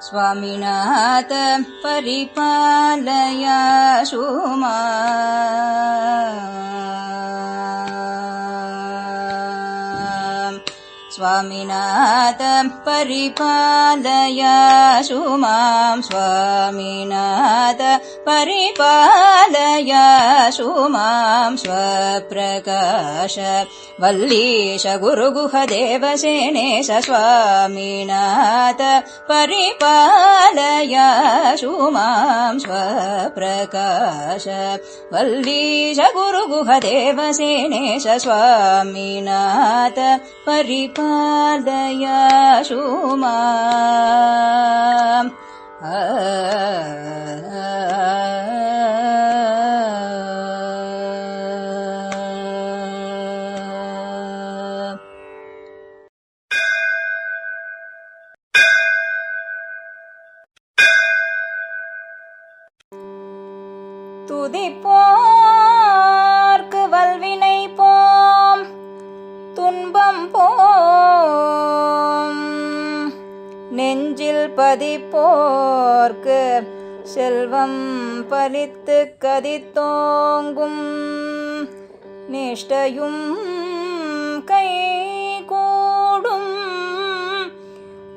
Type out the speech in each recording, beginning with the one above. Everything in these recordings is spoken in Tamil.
स्वामिनाथ परिपालयाशु माम्। स्वामिनाथ परिपालयाशु माम्। स्वामिनाथ परिपालयाशु माम्। स्वप्रकाश वल्लीश गुरुगुह देवसेनेश स्वामिनाथ परिपालयाशु माम्। स्वप्रकाश वल्लीश गुरुगुह देवसेनेश स्वामिनाथ परिपालयाशु माम्। துதிப்போர்க்கு வல்வினை போம் துன்பம் போம், நெஞ்சில் பதிப்போர்க்கு செல்வம் பலித்து கதித்தோங்கும், நிஷ்டையும் கை கூடும்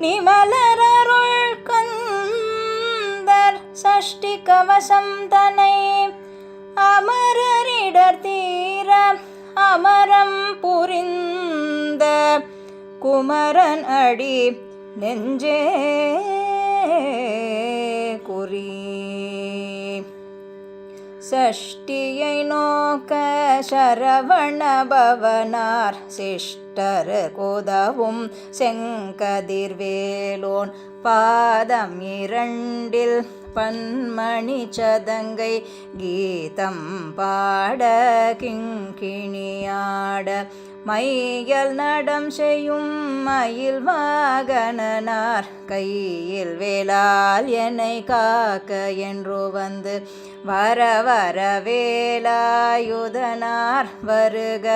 நிமலரருள் கந்தர் சஷ்டி கவசம் தனை அமரரிடர் தீர அமரம் புரிந்த குமரன் அடி நெஞ்சே குறி. சஷ்டியை நோக்க சரவண பவனார் சிஷ்டர் கோதவும் செங்கதிர்வேலோன் பாதம் இரண்டில் பன்மணி சதங்கை கீதம் பாட கிங்கிணியாட மையல் நடம் செய்யும் மயில் வாகனனார் கையில் வேலால் என்னை காக்க என்று வந்து வர வர வேலாயுதனார் வருக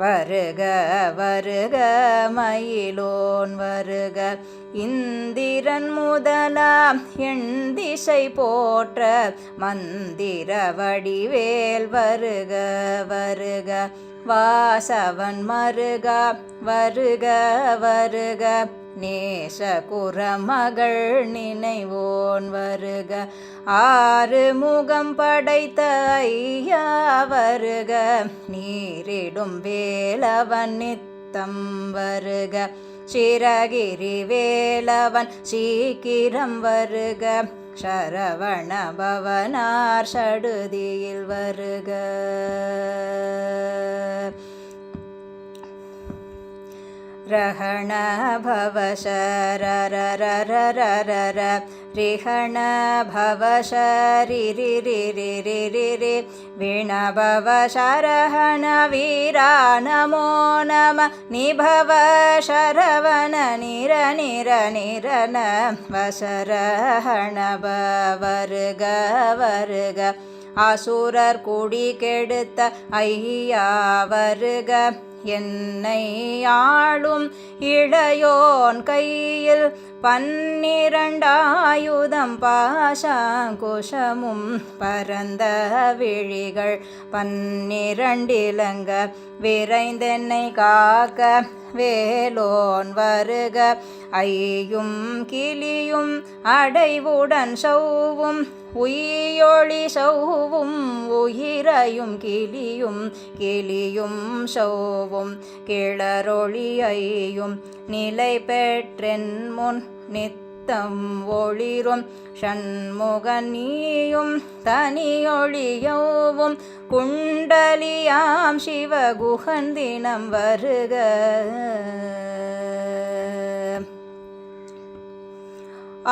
வருக வருக மயிலோன் வருக. இந்திரன் முதலாம் எண் திசை போற்ற மந்திர வடிவேல் வருக வருக. வாசவன் மருக வருக வருக, நேசகுரமகள் நினைவோன் வருக. ஆறு முகம் படைத்த ஐயா வருக, நீரிடும் வேலவன் நித்தம் வருக. சிரகிரி வேலவன் சீக்கிரம் வருக, சரவண பவனார் சடுதியில் வருக. ரஹண பவ சரரரரரர ரிஹண பவ சரிரிரிரிரிரிரி விணபவ சரஹண வீரா நமோ நம நிபவ சரவண நிர நிர நிரன வசரஹண வருக வருக. அசுரர் குடி கெடுத்த ஐயா வருக, என்னை ஆளும் இளையோன் கையில் 12 ஆயுதம் பாசாங்குஷமும் பரந்த விழிகள் 12 இலங்க விரைந்தென்னை காக்க வேலோன் வருக. ஐயும் கிளியும் அடைவுடன் சௌவும் உயிரொளி சௌவும் உயிரையும் கிளியும் கிளியும் சௌவும் கிளரொளி ஐயும் நிலை பெற்றென் முன் நித்தம் ஒளிரும் ஷண்முகன் நீயும் தனியொளியவும் குண்டலியாம் சிவகுகன் தினம் வருக.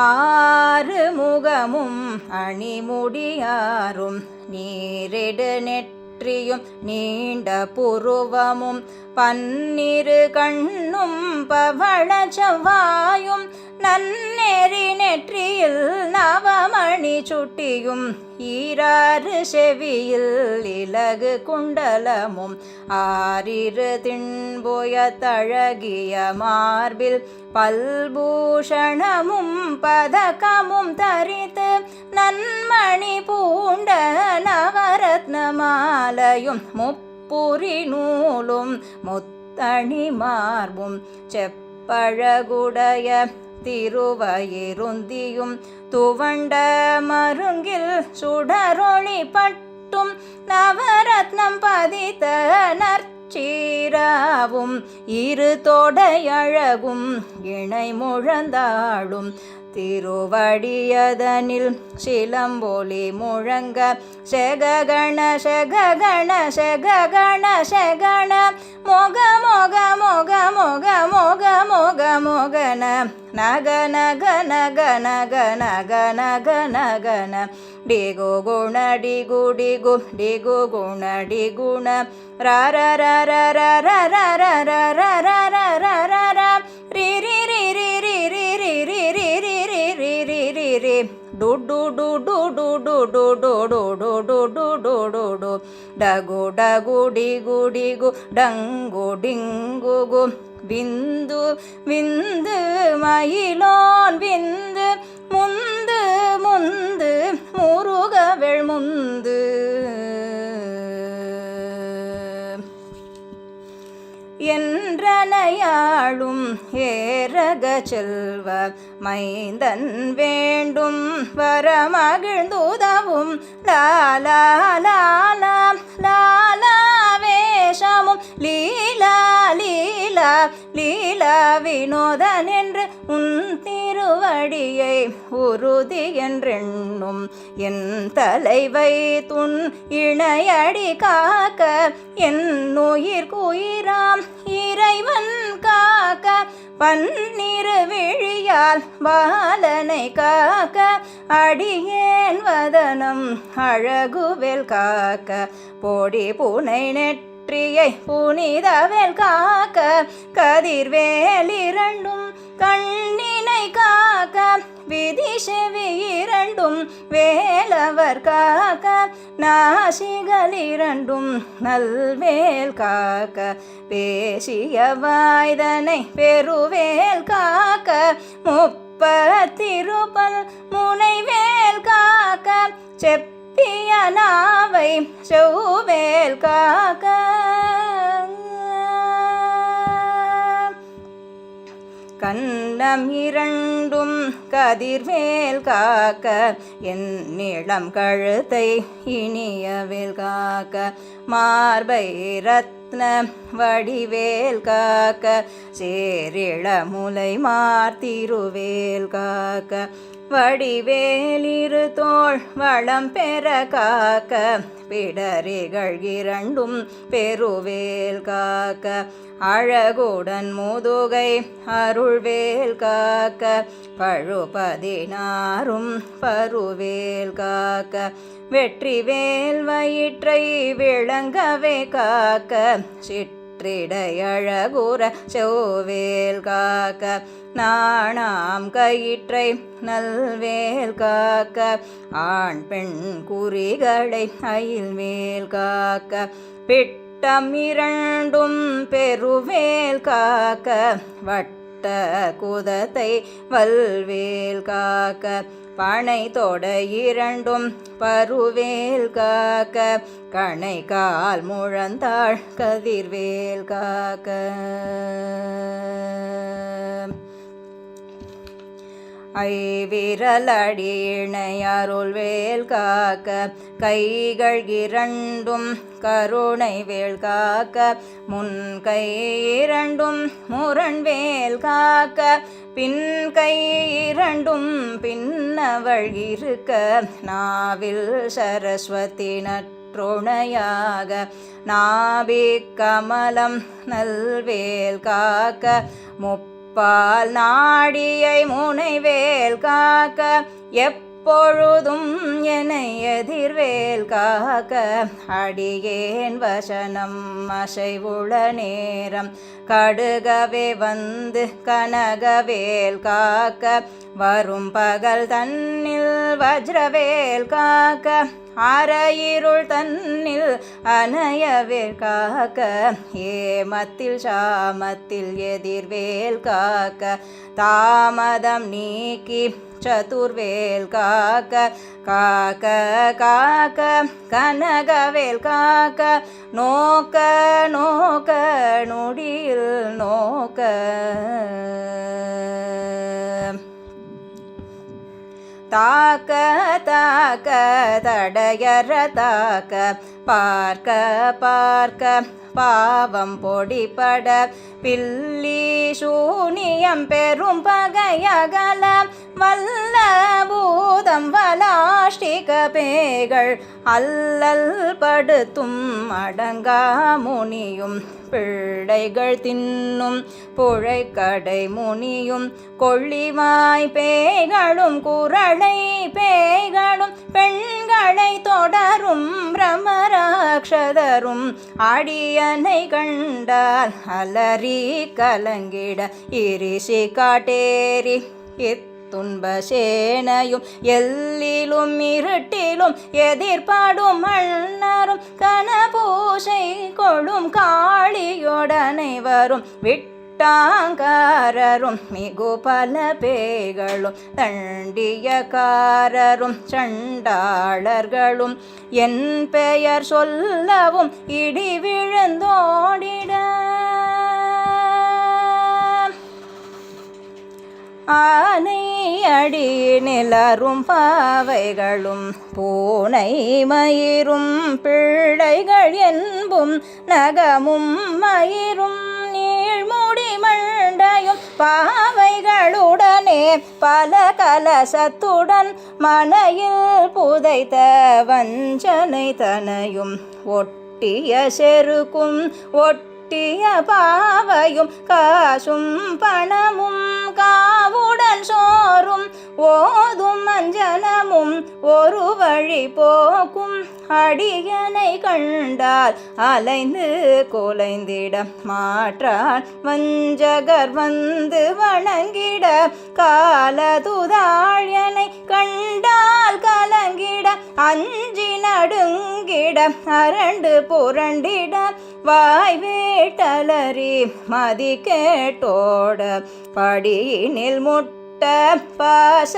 ஆறு முகமும் அணிமுடியாரும் நீரிடு நெற்றியும் நீண்ட புருவமும் 12 கண்ணும் பவள செவ்வாயும் நன்னெறி நெற்றியில் நவமணி சுட்டியும் ஈராறு செவியில் இலகு குண்டலமும் ஆறிரு தின்புய தழகிய மார்பில் பல்பூஷணமும் பதக்கமும் தரித்து நன்மணி பூண்ட நவரத்ன மாலையும் முப்புரி நூலும் முத்தணி மார்பும் செப்பழகுடைய திருவயிருந்தியும் துவண்ட மருங்கில் சுடரொளி பட்டும் நவரத்னம் பதித்த நற்சீராவும் இரு தொடையழகும் இணை முழந்தாளும் திருவடியதனில் சிலம்பொலி முழங்க செககண செககண செககண செகண மொக மொக மொக மொக மொக மொக மொகன நக நக நக நக நக நக நகன டிகு குண டிகு டிகு டிகு குண டிகுண ர ர ர ர ர ர ர ர ர ர ர ர ர ர ர ரி ரி ரி ரி ரி ரி ரி ரி ரி ரி ரி ரி ரி ரி ரி டு டு டு டு டு டு டு டு டு டு டு டு டு டு டு டகு டகு டிகு டிகு டங்கு டிங்கு கு விந்து விந்து மயிலோன் விந்து முந்து முந்து முருகவெள் முந்து என்றனையாளும் ஏரக செல்வ மைந்தன் வேண்டும் வரமகிழ்ந்துதவும் லாலா லாலா லாலா வேஷமும் லீலா லீலா லீலா வினோதன் என்று உன் திருவடியை உறுதி என்றெண்ணும் என் தலைவை துன் இணையடி காக்க என் உயிர்க்குயிராம் இறைவன் காக்க பன்னிரு விழியால் பாலனை காக்க அடியேன் வதனம் அழகுவேல் காக்க பொடி புனை நெற்றியை புனிதவேல் காக்க கதிர்வேல் இரண்டும் கண்ணினை காக்க விதி செவி இரண்டும் வேலவர் காக்க நாசிகள் இரண்டும் நல்வேல் காக்க பேசிய வாய்தனை பெருவேல் காக்க முப்பத்திருப்பல் முனைவேல் காக்க செப்பிய நாவை செவ்வேல் காக்க கண்ணம் இரண்டும் கதிர்வேல் காக்க என் நிலம் கழுத்தை இனியவேல் காக்க மார்பை ரத்ன வடிவேல் காக்க சேரிள முலை மார்த்திருவேல் காக்க வடிவேலிரு தோள் வளம் பெற காக்க பிடரிகள் இரண்டும் பெருவேல் காக்க அழகுடன் முதுகை அருள்வேல் காக்க பழுபதினாரும் பருவேல் காக்க வெற்றிவேல் வயிற்றை விளங்கவே காக்க சிற்றிடையழகுற செவ்வேல் காக்க நாணாம் கயிற்றை நல்வேல் காக்க ஆண் பெண் குறிகளை அயில்வேல் காக்க பிட்டம் இரண்டும் பெருவேல் காக்க வட்ட குதத்தை வல்வேல் காக்க பனை தொடை இரண்டும் பருவேல் காக்க கணை கால் முழந்தாள் கதிர்வேல் காக்க ஐவிரலடி இணையருள்வேல் காக்க கைகள் இரண்டும் கருணை வேல் காக்க முன்கை இரண்டும் முரண்வேல் காக்க பின் கை இரண்டும் பின்னவள் இருக்க நாவில் சரஸ்வதி நற்றுணையாக நாபி கமலம் நல்வேல் காக்க முப்பால் நாடியை முனைவேல் காக்க எப்பொழுதும் என்னை எதிர்வேல் காக்க அடியேன் வசனம் அசைவுள நேரம் கடுகவே வந்து கனகவேல் காக்க வரும் பகல் தன்னில் வஜ்ரவேல் காக்க அரையிருள் தன்னில் அணையவேல் காக்க ஏமத்தில் சாமத்தில் எதிர்வேல் காக்க தாமதம் நீக்கி சதுர்வேல் காக்க காக்க காக்க கனகவேல் காக்க நோக்க நோக்க நொடியில் நோக்க தாக்க தாக்க தடையற தாக்க பார்க்க பார்க்க பாவம் பொடிபட பில்லி சூனியம் பெரும் பகையகல வல்ல பூதம் வலாஷ்டிக பேய்கள் அல்லல் படுத்தும் அடங்கா முனியும் பிள்ளைகள் தின்னும் புழைக்கடை முனியும் கொள்ளிவாய் பேய்களும் குரளை பேய்களும் பெண்களை தொடரும் பிரமராட்சதரும் அடியனை கண்டால் அலறி கலங்கிட இரிசி காட்டேரி துன்பசேனையும் எல்லிலும் இருட்டிலும் எதிர்பாடும் மன்னரும் கனபூசை கொள்ளும் காளியோடனை வரும் விட்டாங்காரரும் மிகு பல பேய்களும் தண்டியக்காரரும் சண்டாளர்களும் என் பெயர் சொல்லவும் இடி விழுந்தோடிட ஆனை அடி நிலரும் பாவைகளும் பூனை மயிரும் பிள்ளைகள் என்பும் நகமும் மயிரும் நீழ்முடி மண்டையும் பாவைகளுடனே பல கலசத்துடன் மனையில் புதைத்த வஞ்சனை தனையும் ஒட்டிய செருக்கும் ஒட்டிய பாவையும் காசும் பணமும் காவுடன் சோறும் ஓதும் அஞ்சனமும் ஒரு வழி போக்கும் அடியனை கண்டால் அலைந்து கொலைந்திட மாற்றான் வஞ்சகர் வந்து வணங்கிட காலதுதாழ்யனை கண்டால் கலங்கிட அஞ்சி நடுங்கிட அரண்டு புரண்டிட வாய் வேட்டலறி மதி கேட்டோட படியினில் முட்ட பாச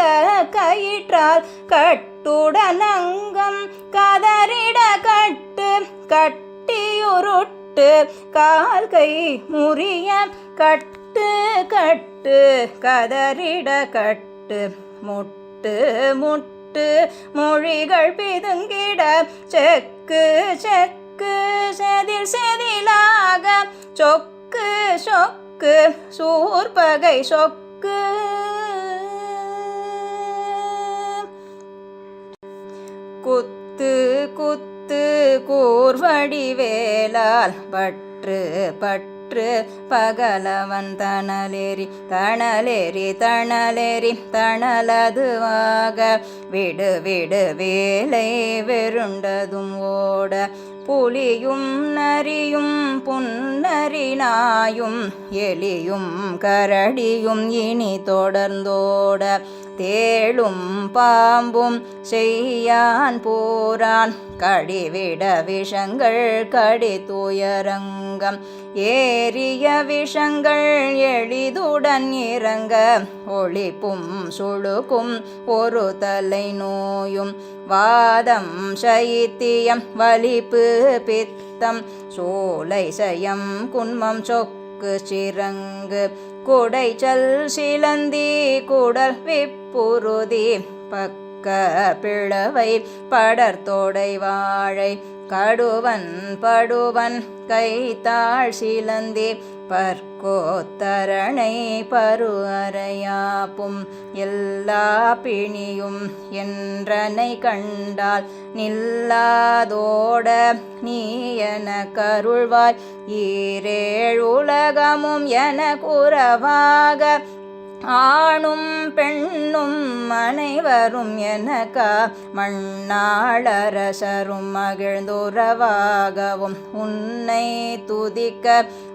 கயிற்றால் கட்டுடனங்கம் கதறிட கட்டு கட்டியுருட்டு கால் கை முறிய கட்டு கட்டு கதறிட கட்டு முட்டு முட்டு மொழிகள் பிதுங்கிட செக்கு செக்கு செதில் செதிலாக சொக்கு சொக்கு சூர்பகை சொக்கு குத்து குத்து கூர்வடி வேலால் பற்று பற்று பகலவன் தணலேறி தணலேறி தணலேறி தணலதுவாக விடு விடு வேலை வெருண்டதும் ஓட புலியும் நரியும் புன்னரி நாயும் எலியும் கரடியும் இனி தொடர்ந்தோட தேளும் பாம்பும் செய்யான் பூரான் கடிவிட விஷங்கள் கடி துயரங்கம் ஏறிய விஷங்கள் எளிதுடன் இறங்க ஒளிப்பும் சுழுக்கும் ஒரு தலை நோயும் வாதம் சைத்தியம் வலிப்பு பித்தம் சோலை சயம் குன்மம் சொக்கு சிறங்கு குடைச்சல் சிலந்தி குடல் விப்புருதி பக்க பிளவை படர்தோடை வாழை கடுவன் படுவன் கைத்தாள் சிலந்தி பற்கோத்தரணை பரு அறையாப்பும் எல்லா பிணியும் என்றனை கண்டால் நில்லாதோட நீ என கருள்வாய் ஈரேழுலகமும் என குறவாக ஆணும் பெண்ணும் அனைவரும் எனக்கா மண்ணாளரசரும் மகிழ்ந்துறவாகவும் உன்னை துதிக்க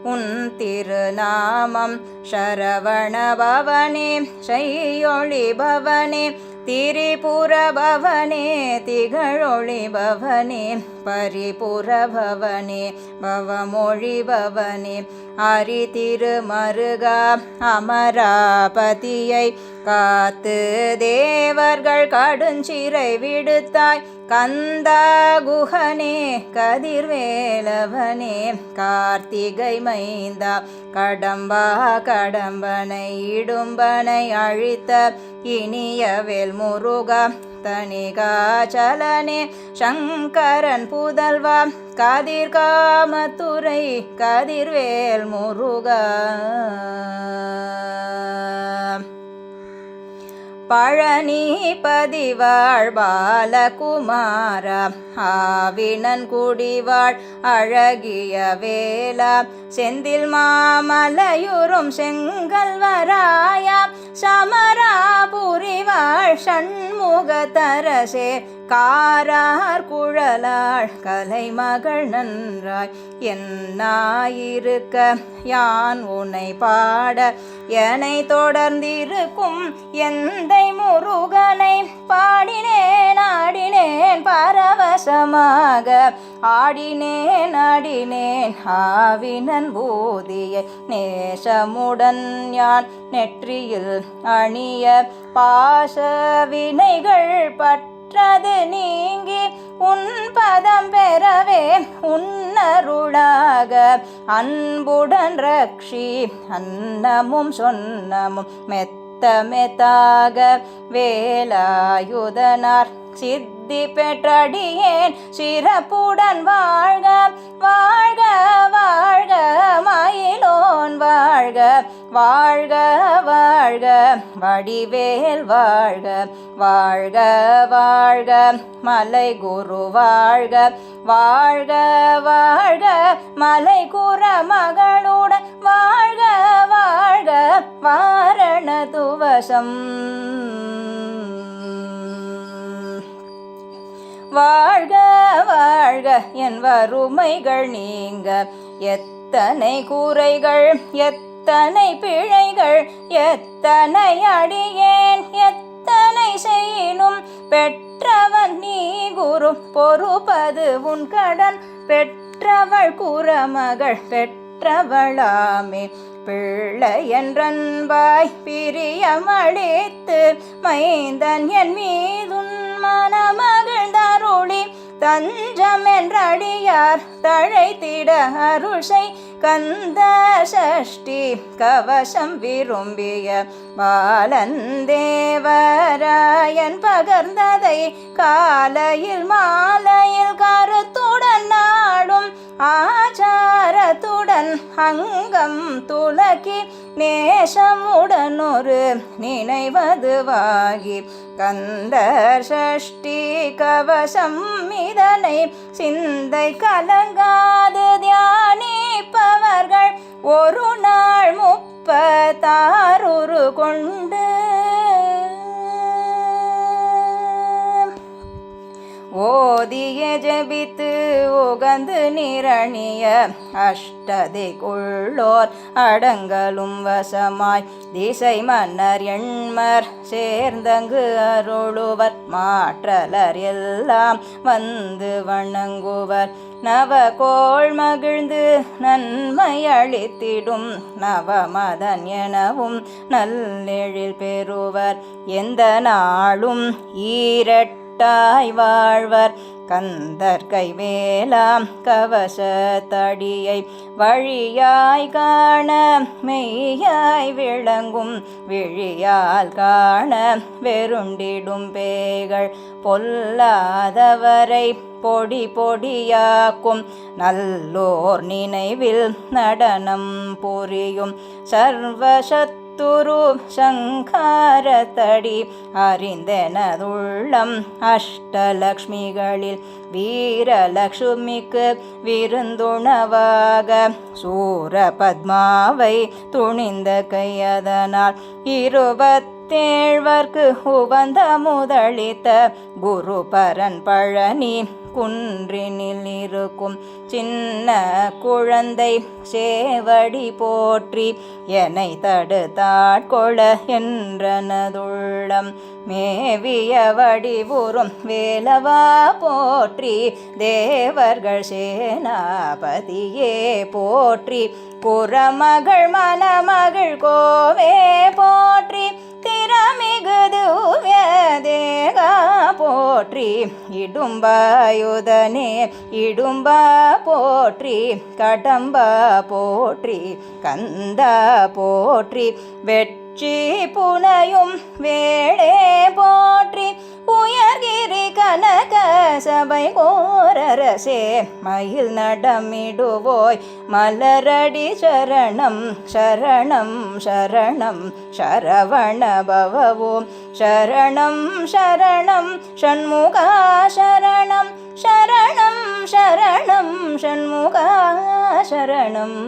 உன் திருநாமம் சரவண பவனே செய்யொளி பவனே திரிபுர பவனே திகழொளி பவனே பரிபுர பவனே பவமொழி பவனே அரி திருமருகா அமராபதியை காத்து தேவர்கள் கடுஞ்சிறை விடுத்தாய் கந்தா குஹனே கதிர்வேலவனே கார்த்திகை மைந்தா கடம்பா கடம்பனை இடும்பனை அழித்த இனியவேல் முருகா தணிகாச்சலனே சங்கரன் புதல்வா கதிர்காமத்துறை கதிர்வேல் முருகா பழனி பதிவாழ் பாலகுமாரா ஆவினன் குடிவாழ் அழகிய வேலா செந்தில் மாமலையுறும் செங்கல்வராயா சமராபுரிவாழ் சண்முகத்தரசே காரார் குழலாள் கலைமகள் நன்றாய் என்னாயிருக்க யான் உன்னை பாட என்னை தொடர்ந்திருக்கும் எந்தை முருகனை பாடினேன் ஆடினேன் பரவசமாக ஆடினேன் ஆடினேன் ஆவினன் பூதியை நேசமுடன் யான் நெற்றியில் அணிய பாச வினைகள் பற்றது நீங்கி உன் பதம் பெறவே உன்னருளாக அன்புடன் ரக்ஷி அன்னமும் சொன்னமும் மெத்தாக வேலாயுதனார் சித்தி பெற்றடியேன் சிறப்புடன் வாழ்க வாழ்க வாழ்க மயிலோன் வாழ்க வாழ்க வாழ்க வடிவேல் வாழ்க வாழ்க வாழ்க மலை குரு வாழ்க வாழ்க வாழ்க மலை குற மகளுடன் வாழ்க வாழ்க வாரண துவசம் வாழ்க வாழ்க என் வறுமைகள் நீங்க எத்தனை கூரைகள் எத்தனை பிழைகள் எத்தனை அடியேன் எத்தனை செய்யினும் பெற்றவன் நீ குரு பொறுப்பது உன் கடன் பெற்றவள் குறமகள் பெற்றவளாமே பிள்ளை என்றன்பாய் பிரியமளித்து மைந்தன் என் மீதுன் மனமகிழ்ந்தருளி தஞ்சம் என்றடியார் தழைத்திட அருள்சை கந்த சஷ்டி கவசம் விரும்பிய பாலன் தேவராயன் பகர்ந்ததை காலையில் மாலையில் கருத்துடன் நாடும் ஆச்சாரத்துடன் அங்கம் துலக்கி நேசமுடன் ஒரு நினைவதுவாகி கந்தர் சஷ்டி கவசம் இதனை சிந்தை கலங்காது தியானிப்பவர்கள் ஒரு நாள் 36 கொண்டு ஓதிய ஜபித்து உகந்து நிரணிய அஷ்டதிக்குள்ளோர் அடங்கலும் வசமாய் திசை மன்னர் எண்மர் சேர்ந்தங்கு அருளுவர் மாற்றலர் எல்லாம் வந்து வணங்குவர் நவகோள் மகிழ்ந்து நன்மை அளித்திடும் நவமதன் எனவும் நல்லெழில் பெறுவர் எந்த நாளும் ஈரட்டாய் வாழ்வர் கந்தர் கைவேலாம் கவச தடியை வழியாய் காண மெய்யாய் விளங்கும் விழியால் காண வெருண்டிடும் பேய்கள் பொல்லாதவரை பொடி பொடியாக்கும் நல்லோர் நினைவில் நடனம் புரியும் சர்வசத்துரு சங்காரத்தடி அறிந்தெனதுள்ளம் அஷ்டலக்ஷ்மிகளில் வீரலக்ஷ்மிக்கு விருந்துணவாக சூர பத்மாவை துணிந்த கையதனால் 20 தேழ்வர்க்கு உவந்த முதலித்த குருபரன் பழனி குன்றினில் இருக்கும் சின்ன குழந்தை சேவடி போற்றி என்னை தடுத்தாட்கொள என்றனதுள்ளம் மேவிய வடிவுறும் வேலவா போற்றி தேவர்கள் சேனாபதியே போற்றி புறமகள் மணமகள் கோவே போற்றி திறமிகுதுவ்ய தேகா போற்றி இடும்பாயுதனே இடும்பா போற்றி கடம்பா போற்றி கந்தா போற்றி வெற்றி புனையும் வேளே போற்றி உயர்கிரி கனக சபை கோரரசே மயில் நடமிடுவோய் மலரடி சரணம் சரணம் சரணம் சரவண பவவோம் சரணம் சரணம் ஷண்முகா சரணம் சரணம் சரணம் ஷண்முகா சரணம்